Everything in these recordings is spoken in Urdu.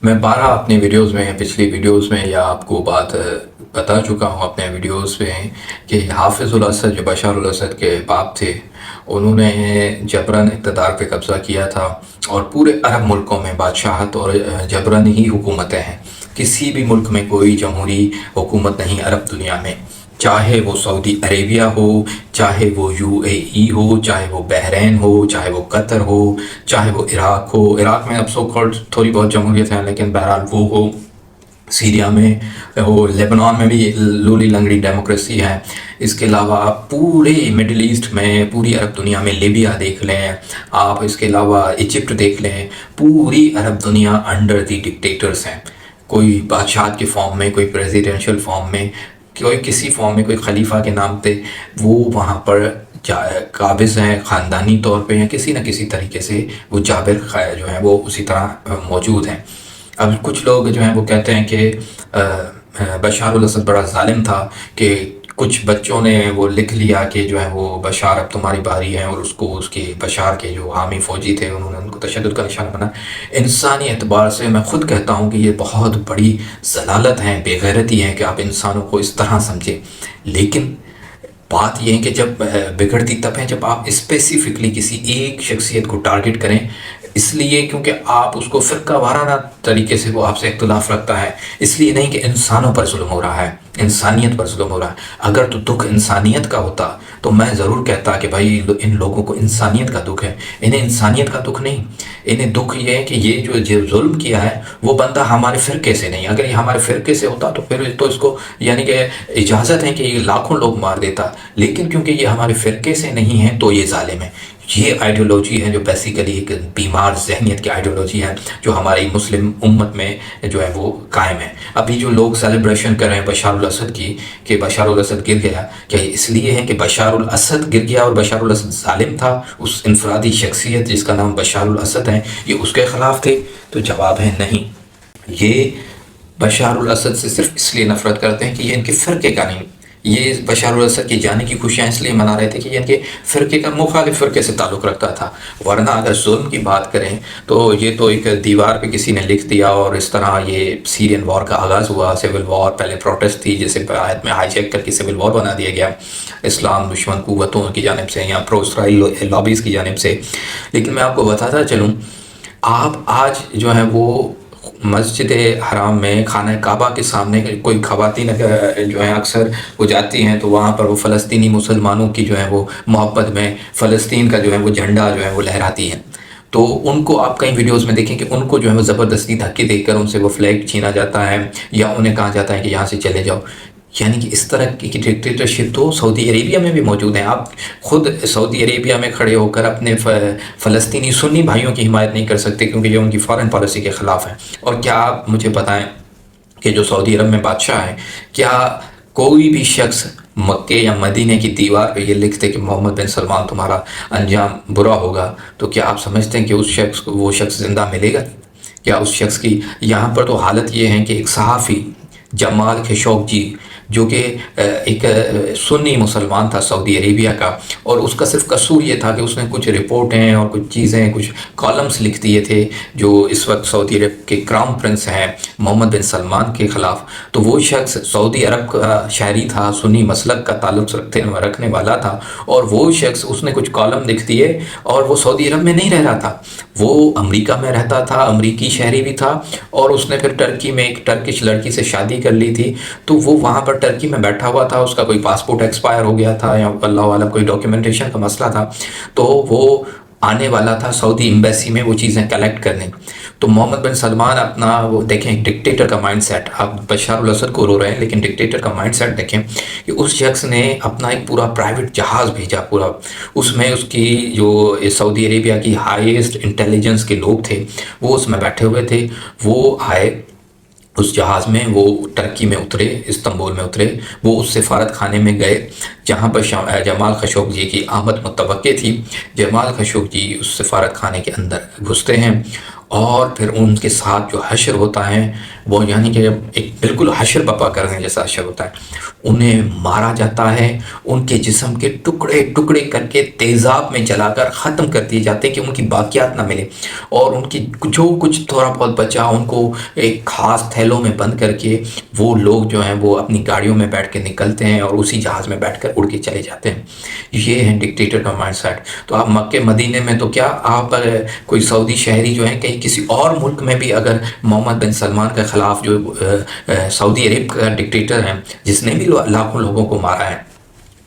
میں بارہ اپنی ویڈیوز میں پچھلی ویڈیوز میں یا آپ کو بات بتا چکا ہوں اپنے ویڈیوز میں کہ حافظ الاسد جو بشار الاسد کے باپ تھے، انہوں نے جبراً اقتدار پہ قبضہ کیا تھا اور پورے عرب ملکوں میں بادشاہت اور جبراً ہی حکومتیں ہیں۔ کسی بھی ملک میں کوئی جمہوری حکومت نہیں عرب دنیا میں، چاہے وہ سعودی عربیہ ہو، چاہے وہ UAE ہو، چاہے وہ بحرین ہو، چاہے وہ قطر ہو، چاہے وہ عراق ہو۔ عراق میں اب سو کالڈ تھوڑی بہت جمہوریت ہیں، لیکن بہرحال وہ ہو، سیریا میں ہو، لیبنان میں بھی لولی لنگڑی ڈیموکریسی ہے۔ اس کے علاوہ آپ پورے مڈل ایسٹ میں، پوری عرب دنیا میں لیبیا دیکھ لیں آپ، اس کے علاوہ ایجپٹ دیکھ لیں، پوری عرب دنیا انڈر دی ڈکٹیٹرز ہیں۔ کوئی بادشاہت کے فارم میں، کوئی پریزیڈنشل فارم میں، کوئی کسی فارم میں، کوئی خلیفہ کے نام پہ وہ وہاں پر قابض ہیں، خاندانی طور پہ یا کسی نہ کسی طریقے سے وہ جابر جو ہیں وہ اسی طرح موجود ہیں۔ اب کچھ لوگ جو ہیں وہ کہتے ہیں کہ بشار الاسد بڑا ظالم تھا کہ کچھ بچوں نے وہ لکھ لیا کہ جو ہے وہ بشار اب تمہاری باری ہے، اور اس کو اس کے بشار کے جو حامی فوجی تھے انہوں نے ان کو تشدد کا نشانہ بنا۔ انسانی اعتبار سے میں خود کہتا ہوں کہ یہ بہت بڑی ضلالت ہے، بے غیرتی ہے کہ آپ انسانوں کو اس طرح سمجھیں۔ لیکن بات یہ ہے کہ جب بگڑتی تب ہے جب آپ اسپیسیفکلی کسی ایک شخصیت کو ٹارگٹ کریں، اس لیے کیونکہ آپ اس کو فرقہ وارانہ طریقے سے وہ آپ سے اختلاف رکھتا ہے، اس لیے نہیں کہ انسانوں پر ظلم ہو رہا ہے، انسانیت پر ظلم ہو رہا ہے۔ اگر تو دکھ انسانیت کا ہوتا تو میں ضرور کہتا کہ بھائی ان لوگوں کو انسانیت کا دکھ ہے، انہیں انسانیت کا دکھ نہیں، انہیں دکھ یہ ہے کہ یہ جو ظلم کیا ہے وہ بندہ ہمارے فرقے سے نہیں۔ اگر یہ ہمارے فرقے سے ہوتا تو پھر تو اس کو یعنی کہ اجازت ہے کہ یہ لاکھوں لوگ مار دیتا، لیکن کیونکہ یہ ہمارے فرقے سے نہیں ہے تو یہ ظالم ہے۔ یہ آئیڈیولوجی ہے جو بیسیکلی ایک بیمار ذہنیت کی آئیڈیولوجی ہے جو ہماری مسلم امت میں جو ہے وہ قائم ہے۔ ابھی جو لوگ سیلیبریشن کر رہے ہیں بشار الاسد کی کہ بشار الاسد گر گیا، کیا اس لیے ہے کہ بشار الاسد گر گیا اور بشار الاسد ظالم تھا؟ اس انفرادی شخصیت جس کا نام بشار الاسد ہے یہ اس کے خلاف تھے؟ تو جواب ہے نہیں۔ یہ بشار الاسد سے صرف اس لیے نفرت کرتے ہیں کہ یہ ان کے فرقے کا نہیں، یہ بشار الاسد کی جانے کی خوشیاں اس لیے منا رہے تھے کہ یہ ان کے فرقے کا مخالف فرقے سے تعلق رکھتا تھا۔ ورنہ اگر ظلم کی بات کریں تو یہ تو ایک دیوار پہ کسی نے لکھ دیا اور اس طرح یہ سیرین وار کا آغاز ہوا، سول وار، پہلے پروٹیسٹ تھی جسے آیت میں ہائی جیک کر کے سول وار بنا دیا گیا اسلام دشمن قوتوں کی جانب سے یا پرو اسرائیل لابیز کی جانب سے۔ لیکن میں آپ کو بتاتا چلوں، آپ آج جو ہے وہ مسجد حرام میں خانہ کعبہ کے سامنے کوئی خواتین جو ہیں اکثر وہ جاتی ہیں تو وہاں پر وہ فلسطینی مسلمانوں کی جو ہے وہ محبت میں فلسطین کا جو ہے وہ جھنڈا جو ہے وہ لہراتی ہیں، تو ان کو آپ کئی ویڈیوز میں دیکھیں کہ ان کو جو ہے وہ زبردستی دھکے دے کر ان سے وہ فلیگ چھینا جاتا ہے یا انہیں کہا جاتا ہے کہ یہاں سے چلے جاؤ۔ یعنی کہ اس طرح کی ڈکٹیٹرشپ تو سعودی عربیہ میں بھی موجود ہیں۔ آپ خود سعودی عربیہ میں کھڑے ہو کر اپنے فلسطینی سنی بھائیوں کی حمایت نہیں کر سکتے کیونکہ یہ ان کی فارن پالیسی کے خلاف ہے۔ اور کیا آپ مجھے بتائیں کہ جو سعودی عرب میں بادشاہ ہیں، کیا کوئی بھی شخص مکے یا مدینے کی دیوار پہ یہ لکھتے کہ محمد بن سلمان تمہارا انجام برا ہوگا، تو کیا آپ سمجھتے ہیں کہ اس شخص کو وہ شخص زندہ ملے گا؟ کیا اس شخص کی یہاں پر تو حالت یہ ہے کہ ایک صحافی جمال خشوگی جو کہ ایک سنی مسلمان تھا سعودی عربیہ کا، اور اس کا صرف قصور یہ تھا کہ اس نے کچھ رپورٹیں اور کچھ چیزیں، کچھ کالمز لکھ دیے تھے جو اس وقت سعودی عرب کے کراؤن پرنس ہیں محمد بن سلمان کے خلاف۔ تو وہ شخص سعودی عرب کا شہری تھا، سنی مسلک کا تعلق رکھنے والا تھا، اور وہ شخص اس نے کچھ کالم لکھ دیے اور وہ سعودی عرب میں نہیں رہ رہا تھا، وہ امریکہ میں رہتا تھا، امریکی شہری بھی تھا، اور اس نے پھر ٹرکی میں ایک ٹرکش لڑکی سے شادی کر لی تھی، تو وہ وہاں پر ٹرکی میں بیٹھا ہوا تھا، اس کا کوئی پاسپورٹ ایکسپائر ہو گیا تھا یا اللہ عالم کوئی ڈاکیومنٹیشن کا مسئلہ تھا، تو وہ آنے والا تھا سعودی ایمبیسی میں وہ چیزیں کلیکٹ کرنے۔ تو محمد بن سلمان اپنا وہ دیکھیں ڈکٹیٹر کا مائنڈ سیٹ، آپ بشار الاسد کو رو رہے ہیں لیکن ڈکٹیٹر کا مائنڈ سیٹ دیکھیں کہ اس شخص نے اپنا ایک پورا پرائیویٹ جہاز بھیجا، پورا اس میں اس کی جو سعودی عربیہ کی ہائیسٹ انٹیلیجنس کے لوگ تھے وہ اس میں بیٹھے ہوئے تھے، وہ آئے اس جہاز میں، وہ ٹرکی میں اترے، استنبول میں اترے، وہ اس سفارت خانے میں گئے جہاں پر جمال خشوگی کی آمد متوقع تھی۔ جمال خشوگی اس سفارت خانے کے اندر گھستے ہیں اور پھر ان کے ساتھ جو حشر ہوتا ہے وہ یعنی کہ ایک بالکل حشر بپا کرنے جیسا حشر ہوتا ہے، انہیں مارا جاتا ہے، ان کے جسم کے ٹکڑے ٹکڑے کر کے تیزاب میں جلا کر ختم کر دیے جاتے ہیں کہ ان کی باقیات نہ ملے، اور ان کی جو کچھ تھوڑا بہت بچا ان کو ایک خاص تھیلوں میں بند کر کے وہ لوگ جو ہیں وہ اپنی گاڑیوں میں بیٹھ کے نکلتے ہیں اور اسی جہاز میں بیٹھ کر اڑ کے چلے جاتے ہیں۔ یہ ہے ڈکٹیٹر کا مائنڈ سیٹ۔ تو آپ مکہ مدینے میں تو کیا، آپ کوئی سعودی شہری جو ہیں کہیں کسی اور ملک میں بھی اگر محمد بن سلمان کے خلاف جو سعودی عرب کا ڈکٹیٹر ہیں جس نے بھی لاکھوں لوگوں کو مارا ہے،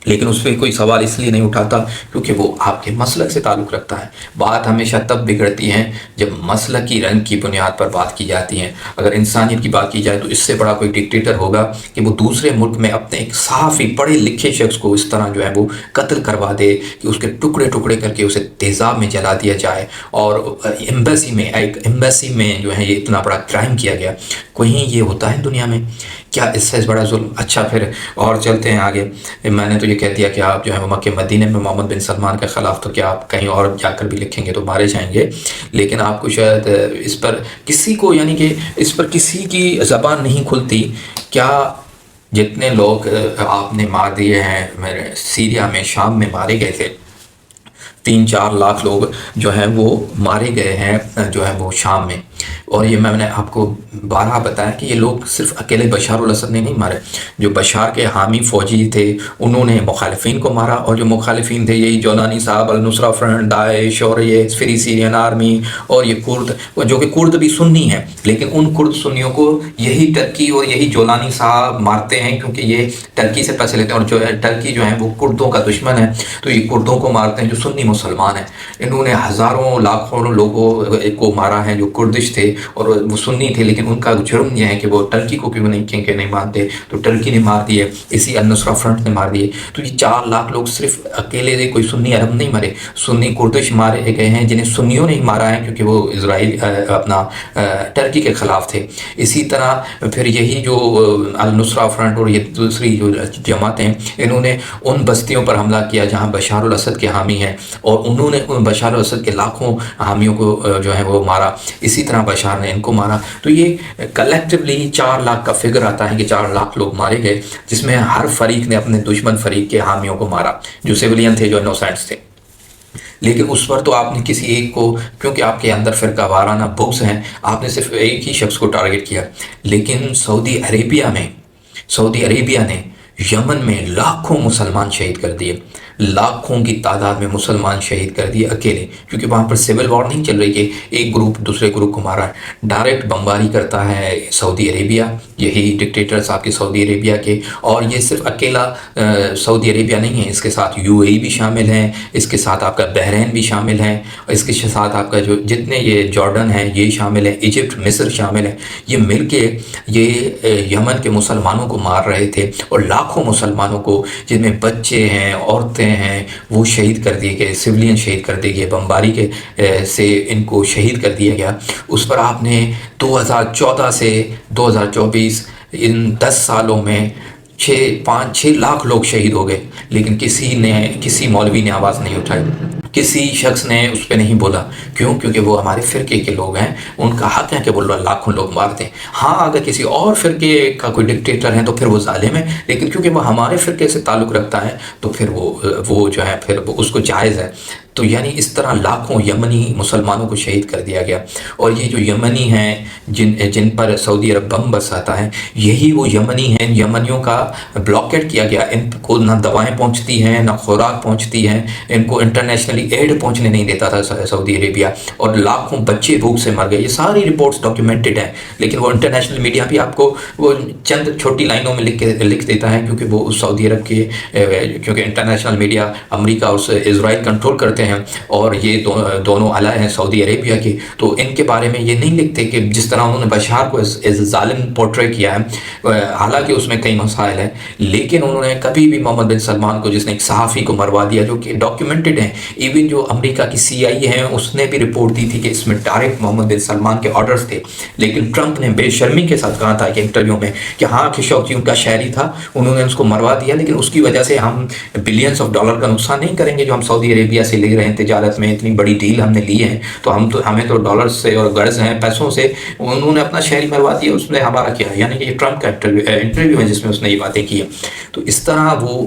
لیکن اس پہ کوئی سوال اس لیے نہیں اٹھاتا کیونکہ وہ آپ کے مسلک سے تعلق رکھتا ہے۔ بات ہمیشہ تب بگڑتی ہے جب مسلکی رنگ کی بنیاد پر بات کی جاتی ہے۔ اگر انسانیت کی بات کی جائے تو اس سے بڑا کوئی ڈکٹیٹر ہوگا کہ وہ دوسرے ملک میں اپنے ایک صحافی پڑھے لکھے شخص کو اس طرح جو ہے وہ قتل کروا دے کہ اس کے ٹکڑے ٹکڑے کر کے اسے تیزاب میں جلا دیا جائے، اور ایک ایمبیسی میں جو ہے یہ اتنا بڑا کرائم کیا گیا۔ کہیں یہ ہوتا ہے دنیا میں؟ کیا اس سے بڑا ظلم؟ اچھا پھر اور چلتے ہیں آگے۔ میں نے تو یہ کہہ دیا کہ آپ جو ہے وہ مکہ مدینے میں محمد بن سلمان کے خلاف تو کیا آپ کہیں اور جا کر بھی لکھیں گے تو مارے جائیں گے، لیکن آپ کو شاید اس پر کسی کو، یعنی کہ اس پر کسی کی زبان نہیں کھلتی۔ کیا جتنے لوگ آپ نے مار دیے ہیں میرے سیریا میں، شام میں مارے گئے تھے، 3-4 لاکھ لوگ جو ہیں وہ مارے گئے ہیں جو ہے وہ شام میں، اور یہ میں نے آپ کو بارہا بتایا کہ یہ لوگ صرف اکیلے بشار الاسد نے نہیں مارے، جو بشار کے حامی فوجی تھے انہوں نے مخالفین کو مارا، اور جو مخالفین تھے یہی جولانی صاحب، النصرہ فرنٹ، داعش، اور یہ فری سیرین آرمی، اور یہ کرد، جو کہ کرد بھی سنی ہیں، لیکن ان کرد سنیوں کو یہی ٹرکی اور یہی جولانی صاحب مارتے ہیں کیونکہ یہ ٹرکی سے پیسے لیتے ہیں، اور جو ٹرکی جو ہے وہ کردوں کا دشمن ہے، تو یہ کردوں کو مارتے ہیں جو سنی مسلمان ہیں۔ انہوں نے ہزاروں لاکھوں لوگوں کو مارا ہے جو کردش تھے اور وہ سنی تھے، لیکن ان کا جرم یہ ہے کہ وہ ٹرکی کو کیوں نہیں مانتے، تو ٹرکی نے مار دیے، اسی النصرہ فرنٹ نے مار دیے۔ تو یہ 4 لاکھ لوگ صرف اکیلے کوئی سنی عرب نہیں مرے، سنی کردش مارے گئے ہیں جنہیں سنیوں نے مارا ہے کیونکہ وہ اسرائیل اپنا ٹرکی کے خلاف تھے۔ اسی طرح پھر یہی جو النصرہ فرنٹ اور یہ دوسری جو جماعتیں، انہوں نے ان بستیوں پر حملہ کیا جہاں بشار الاسد کے حامی ہیں، اور انہوں نے بشار الاسد کے لاکھوں حامیوں کو جو ہے وہ مارا، اسی طرح بشار نے ان کو مارا۔ تو یہ کلیکٹیولی 4 لاکھ کا فگر آتا ہے کہ 4 لاکھ لوگ مارے گئے، جس میں ہر فریق نے اپنے دشمن فریق کے حامیوں کو مارا جو سیولین تھے، جو انوسینٹس تھے۔ لیکن اس پر تو آپ نے کسی ایک کو، کیونکہ آپ کے اندر فرقہ وارانہ بغض ہیں، آپ نے صرف ایک ہی شخص کو ٹارگٹ کیا، لیکن سعودی عربیہ نے یمن میں لاکھوں مسلمان شہید کر دیے، لاکھوں کی تعداد میں مسلمان شہید کر دیے اکیلے، کیونکہ وہاں پر سول وار نہیں چل رہی کہ ایک گروپ دوسرے گروپ کو مارا ہے، ڈائریکٹ بمباری کرتا ہے سعودی عربیہ، یہی ڈکٹیٹر صاحب کے سعودی عربیہ کے۔ اور یہ صرف اکیلا سعودی عربیہ نہیں ہے، اس کے ساتھ UAE بھی شامل ہیں، اس کے ساتھ آپ کا بحرین بھی شامل ہے، اور اس کے ساتھ آپ کا جو جتنے یہ جارڈن ہے یہ شامل ہے، ایجپٹ، مصر شامل ہے۔ یہ مل کے یہ یمن کے مسلمانوں کو مار رہے تھے، اور لاکھوں مسلمانوں کو، جن میں بچے ہیں، عورتیں ہیں، وہ شہید کر دیے گئے، سویلین شہید کر دیے گئے، بمباری کے سے ان کو شہید کر دیا گیا۔ اس پر آپ نے 2014 سے 2024 ان 10 سالوں میں 5-6 لاکھ لوگ شہید ہو گئے، لیکن کسی مولوی نے آواز نہیں اٹھائی، کسی شخص نے اس پہ نہیں بولا۔ کیوں؟ کیونکہ وہ ہمارے فرقے کے لوگ ہیں، ان کا حق ہے کہ وہ لاکھوں لوگ مار دیں۔ ہاں اگر کسی اور فرقے کا کوئی ڈکٹیٹر ہے تو پھر وہ ظالم ہے، لیکن کیونکہ وہ ہمارے فرقے سے تعلق رکھتا ہے تو پھر وہ جو ہے پھر اس کو جائز ہے۔ تو یعنی اس طرح لاکھوں یمنی مسلمانوں کو شہید کر دیا گیا، اور یہ جو یمنی ہیں جن پر سعودی عرب بم برساتا ہے، یہی وہ یمنی ہیں، یمنیوں کا بلاکیٹ کیا گیا، ان کو نہ دوائیں پہنچتی ہیں، نہ خوراک پہنچتی ہے، ان کو انٹرنیشنلی ایڈ پہنچنے نہیں دیتا تھا سعودی عربیہ، اور لاکھوں بچے بھوک سے مر گئے۔ یہ ساری رپورٹس ڈاکیومنٹڈ ہیں، لیکن وہ انٹرنیشنل میڈیا بھی آپ کو وہ چند چھوٹی لائنوں میں لکھ دیتا ہے، کیونکہ وہ سعودی عرب کے، کیونکہ انٹرنیشنل میڈیا امریکہ اور اسرائیل کنٹرول کرتے ہیں، اور یہ دونوں الہ ہیں سعودی عربیہ کی، تو ان کے بارے میں یہ نہیں لکھتے کہ جس طرح انہوں نے بشار کو ایز ظالم پورٹرے کیا ہے، حالانکہ اس میں کئی مسائل ہیں، لیکن انہوں نے کبھی بھی محمد بن سلمان کو، جس نے ایک صحافی کو مروا دیا جو کہ ڈاکیومنٹڈ ہیں، ایون جو امریکہ کی CIA ہے اس نے بھی رپورٹ دی تھی کہ اس میں ڈائریکٹ محمد بن سلمان کے آرڈرز تھے، لیکن ٹرمپ نے بے شرمی کے ساتھ کہا تھا کہ انٹرویو میں کہ ہاں خشوگی ان کا شہری تھا، انہوں نے اس کو مروا دیا، لیکن اس کی وجہ سے ہم بلینز آف ڈالر کا نقصان نہیں کریں گے جو ہم سعودی عربیہ سے لے رہے رہے ہیں تجارت میں، اتنی بڑی ڈیل ہم نے لی ہے، تو ہمیں تو ڈالرز سے اور غرض ہیں پیسوں سے، انہوں نے اپنا شہری مروا دیا، اس نے ہمارا کیا، یعنی کہ یہ ٹرمپ کا انٹرویو ہے جس میں اس نے یہ باتیں کی ہیں۔ تو اس طرح وہ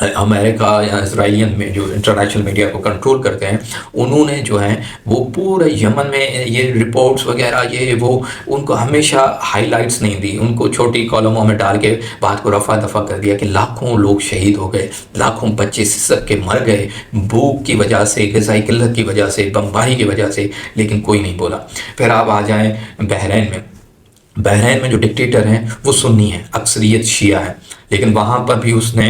امریکہ یا اسرائیلین میں جو انٹرنیشنل میڈیا کو کنٹرول کرتے ہیں، انہوں نے جو ہے وہ پورے یمن میں یہ رپورٹس وغیرہ یہ وہ ان کو ہمیشہ ہائی لائٹس نہیں دی، ان کو چھوٹی کالموں میں ڈال کے بات کو رفع دفع کر دیا کہ لاکھوں لوگ شہید ہو گئے، لاکھوں بچے سسک کے مر گئے بھوک کی وجہ سے، غذائی قلت کی وجہ سے، بمباری کی وجہ سے، لیکن کوئی نہیں بولا۔ پھر آپ آ جائیں بحرین میں، بحرین میں جو ڈکٹیٹر ہیں وہ سنی ہیں، اکثریت شیعہ ہیں، لیکن وہاں پر بھی اس نے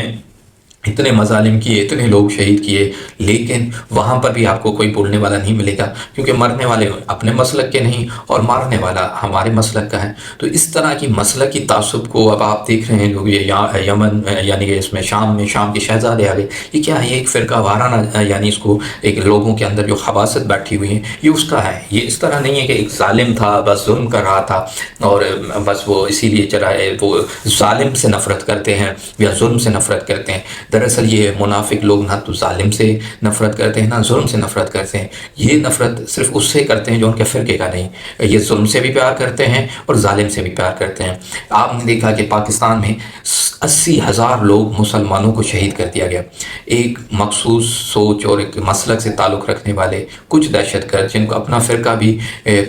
اتنے مظالم کیے، اتنے لوگ شہید کیے، لیکن وہاں پر بھی آپ کو کوئی بولنے والا نہیں ملے گا، کیونکہ مرنے والے اپنے مسلک کے نہیں اور مارنے والا ہمارے مسلک کا ہے۔ تو اس طرح کی مسلک کی تعصب کو اب آپ دیکھ رہے ہیں لوگ، یہ یمن یعنی کہ اس میں شام کے شہزادے آ گئے، یہ کیا ہے؟ یہ ایک فرقہ وارانہ، یعنی اس کو ایک لوگوں کے اندر جو خباثت بیٹھی ہوئی ہیں یہ اس کا ہے۔ یہ اس طرح نہیں ہے کہ ایک ظالم تھا بس ظلم کر رہا تھا اور بس وہ اسی لیے چلا ہے، وہ ظالم سے نفرت کرتے ہیں یا ظلم سے نفرت کرتے ہیں۔ دراصل یہ منافق لوگ نہ تو ظالم سے نفرت کرتے ہیں نہ ظلم سے نفرت کرتے ہیں، یہ نفرت صرف اس سے کرتے ہیں جو ان کے فرقے کا نہیں، یہ ظلم سے بھی پیار کرتے ہیں اور ظالم سے بھی پیار کرتے ہیں۔ آپ نے دیکھا کہ پاکستان میں 80,000 لوگ مسلمانوں کو شہید کر دیا گیا، ایک مخصوص سوچ اور ایک مسلک سے تعلق رکھنے والے کچھ دہشت گرد جن کو اپنا فرقہ بھی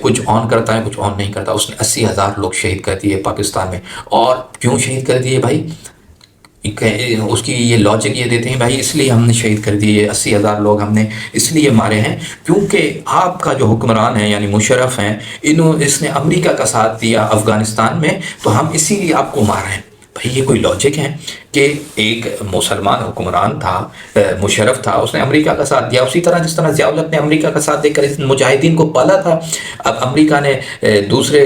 کچھ آن کرتا ہے کچھ آن نہیں کرتا، اس نے 80,000 لوگ شہید کر دیے پاکستان میں۔ اور کیوں شہید کر دیے بھائی؟ اس کی یہ لاجک یہ دیتے ہیں بھائی اس لیے ہم نے شہید کر دیے 80,000 لوگ، ہم نے اس لیے مارے ہیں کیونکہ آپ کا جو حکمران ہے یعنی مشرف ہیں، اس نے امریکہ کا ساتھ دیا افغانستان میں، تو ہم اسی لیے آپ کو مار رہے ہیں۔ بھائی یہ کوئی لاجک ہے کہ ایک مسلمان حکمران تھا، مشرف تھا، اس نے امریکہ کا ساتھ دیا، اسی طرح جس طرح ضیاء الحق نے امریکہ کا ساتھ دے کر اس مجاہدین کو پالا تھا۔ اب امریکہ نے دوسرے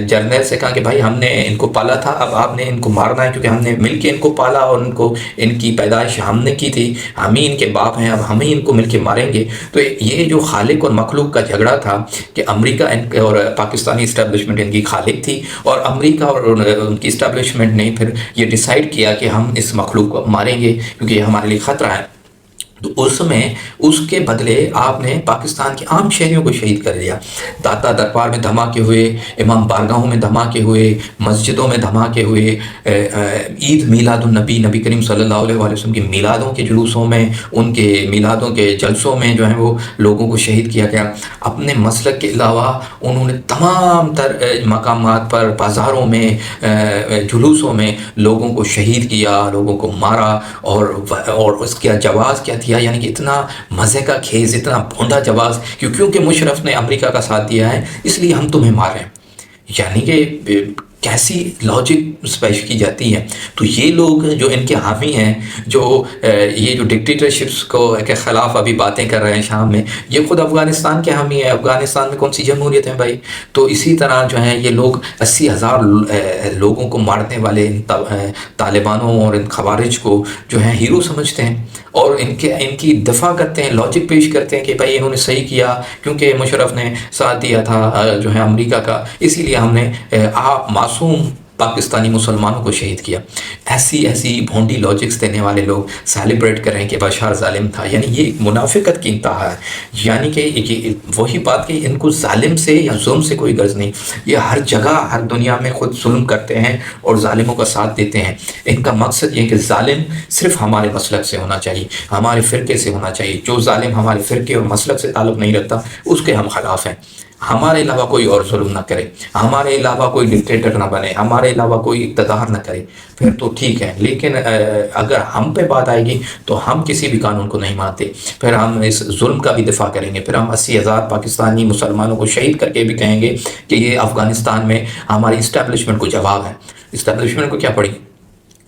جرنیل سے کہا کہ بھائی ہم نے ان کو پالا تھا، اب آپ نے ان کو مارنا ہے کیونکہ ہم نے مل کے ان کو پالا اور ان کی پیدائش ہم نے کی تھی، ہم ہی ان کے باپ ہیں، اب ہم ہی ان کو مل کے ماریں گے۔ تو یہ جو خالق اور مخلوق کا جھگڑا تھا کہ امریکہ اور پاکستانی اسٹیبلشمنٹ ان کی خالق تھی، اور امریکہ اور ان کی اسٹیبلشمنٹ نے پھر یہ ڈیسائیڈ کیا کہ ہم اس مخلوق کو ماریں گے کیونکہ یہ ہمارے لیے خطرہ ہے۔ تو اس کے بدلے آپ نے پاکستان کے عام شہریوں کو شہید کر دیا۔ داتا دربار میں دھماکے ہوئے، امام بارگاہوں میں دھماکے ہوئے، مسجدوں میں دھماکے ہوئے، عید میلاد النبی، نبی کریم صلی اللہ علیہ وسلم کی میلادوں کے جلوسوں میں، ان کے میلادوں کے جلسوں میں جو ہے وہ لوگوں کو شہید کیا گیا۔ اپنے مسلک کے علاوہ انہوں نے تمام تر مقامات پر، بازاروں میں، جلوسوں میں لوگوں کو شہید کیا، لوگوں کو مارا، اور اس کا جواز کیا دیا، یعنی کہ اتنا مزے کا کھیز، اتنا بھونڈا جواز، کیونکہ مشرف نے امریکہ کا ساتھ دیا ہے اس لیے ہم تمہیں مار رہے ہیں۔ یعنی کہ کیسی لاجک پیش کی جاتی ہے۔ تو یہ لوگ جو ان کے حامی ہیں، جو یہ جو ڈکٹیٹرشپس کے خلاف ابھی باتیں کر رہے ہیں شام میں، یہ خود افغانستان کے حامی ہیں۔ افغانستان میں کون سی جمہوریت ہے بھائی؟ تو اسی طرح جو ہیں یہ لوگ 80,000 لوگوں کو مارنے والے طالبانوں اور ان خوارج کو جو ہیں ہیرو سمجھتے ہیں، اور ان کی دفاع کرتے ہیں، لاجک پیش کرتے ہیں کہ بھائی انہوں نے صحیح کیا کیونکہ مشرف نے ساتھ دیا تھا جو ہے امریکہ کا، اسی لیے ہم نے معصوم پاکستانی مسلمانوں کو شہید کیا۔ ایسی بھونڈی لاجکس دینے والے لوگ سیلیبریٹ کریں کہ بشار ظالم تھا، یعنی یہ ایک منافقت کی انتہا ہے۔ یعنی کہ وہی بات کہ ان کو ظالم سے یا ظلم سے کوئی غرض نہیں، یہ ہر جگہ ہر دنیا میں خود ظلم کرتے ہیں اور ظالموں کا ساتھ دیتے ہیں۔ ان کا مقصد یہ کہ ظالم صرف ہمارے مسلک سے ہونا چاہیے، ہمارے فرقے سے ہونا چاہیے، جو ظالم ہمارے فرقے اور مسلک سے تعلق نہیں رکھتا اس کے ہم خلاف ہیں۔ ہمارے علاوہ کوئی اور ظلم نہ کرے، ہمارے علاوہ کوئی ڈکٹیٹر نہ بنے، ہمارے علاوہ کوئی اقتدار نہ کرے، پھر تو ٹھیک ہے۔ لیکن اگر ہم پہ بات آئے گی تو ہم کسی بھی قانون کو نہیں مانتے، پھر ہم اس ظلم کا بھی دفاع کریں گے، پھر ہم 80,000 پاکستانی مسلمانوں کو شہید کر کے بھی کہیں گے کہ یہ افغانستان میں ہماری اسٹیبلشمنٹ کو جواب ہے۔ اسٹیبلشمنٹ کو کیا پڑی؟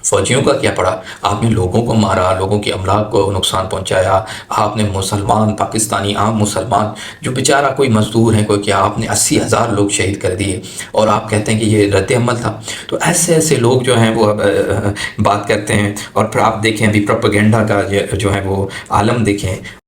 فوجیوں کا کیا پڑا؟ آپ نے لوگوں کو مارا، لوگوں کی املاک کو نقصان پہنچایا، آپ نے مسلمان پاکستانی عام مسلمان جو بیچارہ کوئی مزدور ہے کوئی کیا، آپ نے 80,000 لوگ شہید کر دیے، اور آپ کہتے ہیں کہ یہ رد عمل تھا۔ تو ایسے لوگ جو ہیں وہ بات کرتے ہیں، اور پھر آپ دیکھیں ابھی پروپیگنڈا کا جو ہے وہ عالم دیکھیں۔